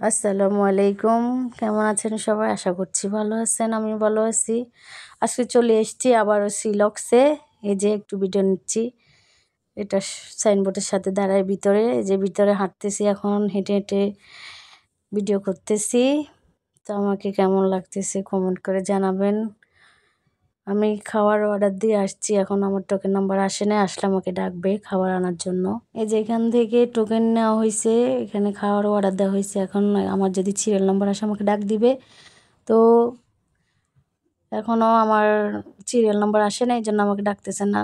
আসসালামু আলাইকুম। কেমন আছেন সবাই? আশা করছি ভালো আছেন। আমি ভালো আছি। আজকে চলে এসেছি আবারও সিলক্সে। এই যে একটু ভিডিও নিচ্ছি। এটা সাইনবোর্ডের সাথে দাঁড়ায় ভিতরে। এই যে ভিতরে হাঁটতেছি এখন, হেঁটে হেঁটে ভিডিও করতেছি। তো আমাকে কেমন লাগতেছে কমেন্ট করে জানাবেন। আমি খাওয়ার অর্ডার দিয়ে আসছি, এখন আমার টোকেন নাম্বার আসে না, আসলে আমাকে ডাকবে খাবার আনার জন্য। এই যে এখান থেকে টোকেন নেওয়া হয়েছে, এখানে খাওয়ার অর্ডার দেওয়া হয়েছে। এখন আমার যদি সিরিয়াল নাম্বার আসে আমাকে ডাক দিবে। তো এখনও আমার সিরিয়াল নাম্বার আসে না, এই জন্য আমাকে ডাকতেছে না।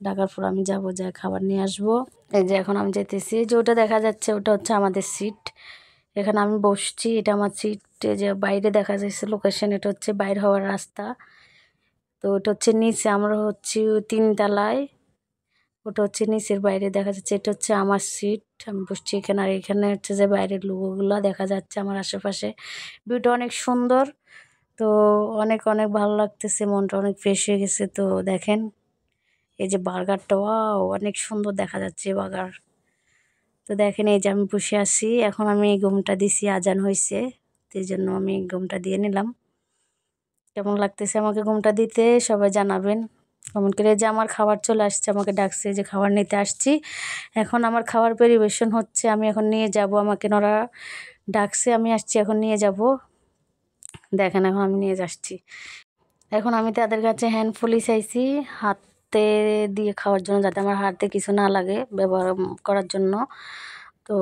ডাকার পর আমি যাবো, যা খাবার নিয়ে আসবো। এই যে এখন আমি যেতেছি, যে ওটা দেখা যাচ্ছে ওটা হচ্ছে আমাদের সিট। এখানে আমি বসছি, এটা আমার সিট। যে বাইরে দেখা যাচ্ছে লোকেশন, এটা হচ্ছে বাইর হওয়ার রাস্তা। তো ওটা হচ্ছে নিচে, আমরা হচ্ছি 3 তলায়। ওটা হচ্ছে নিচের বাইরে দেখা যাচ্ছে, এটা হচ্ছে আমার সিট, আমি বসছি এখানে। আর এখানে হচ্ছে যে বাইরের লোগোগুলো দেখা যাচ্ছে আমার আশেপাশে। ভিউটা অনেক সুন্দর। তো অনেক অনেক ভালো লাগতেছে, মনটা অনেক ফ্রেশ হয়ে গেছে। তো দেখেন এই যে বার্গারটা, ওয়াও অনেক সুন্দর দেখা যাচ্ছে বার্গার। তো দেখেন এই যে আমি বসে আছি, এখন আমি এই ঘুমটা দিছি, আজান হয়েছে, তো এই জন্য আমি ঘুমটা দিয়ে নিলাম। কেমন লাগতেছে আমাকে ঘুমটা দিতে সবাই জানাবেন কমেন্ট করে। যে আমার খাবার চলে আসছে, আমাকে ডাকছে, যে খাবার নিতে আসছি। এখন আমার খাবার পরিবেশন হচ্ছে, আমি এখন নিয়ে যাব। আমাকে ওরা ডাকছে, আমি আসছি, এখন নিয়ে যাব। দেখেন এখন আমি নিয়ে যাচ্ছি। এখন আমি তাদের কাছে হ্যান্ডফুলি চাইছি, হাতে দিয়ে খাওয়ার জন্য, যাতে আমার হাতে কিছু না লাগে ব্যবহার করার জন্য। তো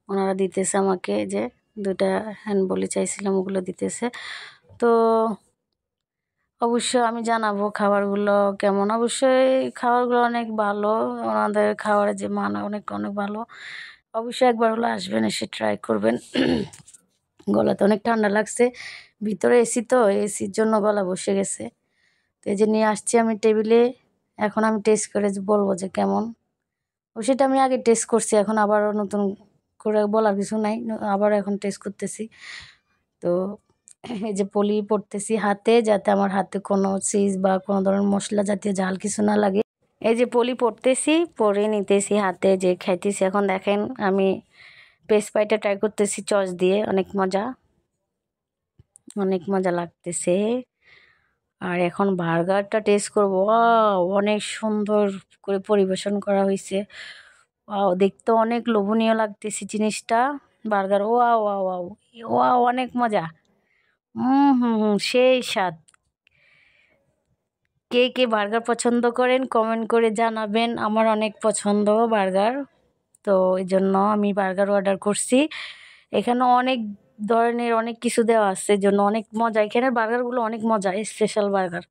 ওনারা দিতেছে আমাকে, যে 2টা হ্যান্ডবলি চাইছিলাম ওগুলো দিতেছে। তো অবশ্যই আমি জানাবো খাবারগুলো কেমন। অবশ্যই খাবারগুলো অনেক ভালো, ওনাদের খাবারের যে মান অনেক অনেক ভালো। অবশ্যই একবার হলে আসবেন, এসে ট্রাই করবেন। গলাতে অনেক ঠান্ডা লাগছে, ভিতরে এসি, তো এসির জন্য গলা বসে গেছে। তো এই যে নিয়ে আসছি আমি টেবিলে। এখন আমি টেস্ট করে বলবো যে কেমন। ও সেটা আমি আগে টেস্ট করছি, এখন আবারও নতুন করে বলার কিছু নাই, আবার এখন টেস্ট করতেছি। তো এই যে পলি পড়তেছি হাতে, যাতে আমার হাতে কোনো চিজ বা কোনো ধরনের মশলা জাতীয় ঝাল কিছু না লাগে। এই যে পলি পড়তেছি, পরে নিতেছি হাতে, যে খাইতেছি। এখন দেখেন আমি পেস্ট পাইটা ট্রাই করতেছি চচ দিয়ে, অনেক মজা, অনেক মজা লাগতেছে। আর এখন বার্গারটা টেস্ট করবো। অনেক সুন্দর করে পরিবেশন করা হয়েছে। দেখতে অনেক লোভনীয় লাগতেছে জিনিসটা। Burger, wow wow wow, wow অনেক মজা। হুম, সেই স্বাদ। কে কে বার্গার পছন্দ করেন কমেন্ট করে জানাবেন। আমার অনেক পছন্দ বার্গার, তো এই জন্য আমি বার্গার অর্ডার করছি। এখানে অনেক ধরনের অনেক কিছু দেওয়া আছে, জন্য অনেক মজা। এখানের বার্গারগুলো অনেক মজা, স্পেশাল বার্গার।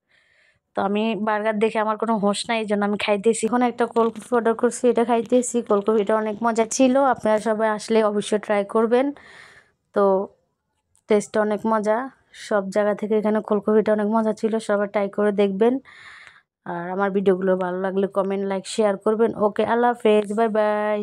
তো আমি বার্গার দেখে আমার কোনো হোশ নাই, এই জন্য আমি খাইতেছি। এখন একটা কোলকপি অর্ডার করছি, এটা খাইতেছি। কোলকপিটা অনেক মজা ছিল, আপনারা সবাই আসলে অবশ্যই ট্রাই করবেন। তো টেস্টটা অনেক মজা, সব জায়গা থেকে এখানে কোলকপিটা অনেক মজা ছিল, সবাই ট্রাই করে দেখবেন। আর আমার ভিডিওগুলো ভালো লাগলে কমেন্ট, লাইক, শেয়ার করবেন। ওকে, আল্লাহ হাফেজ, বাই বাই।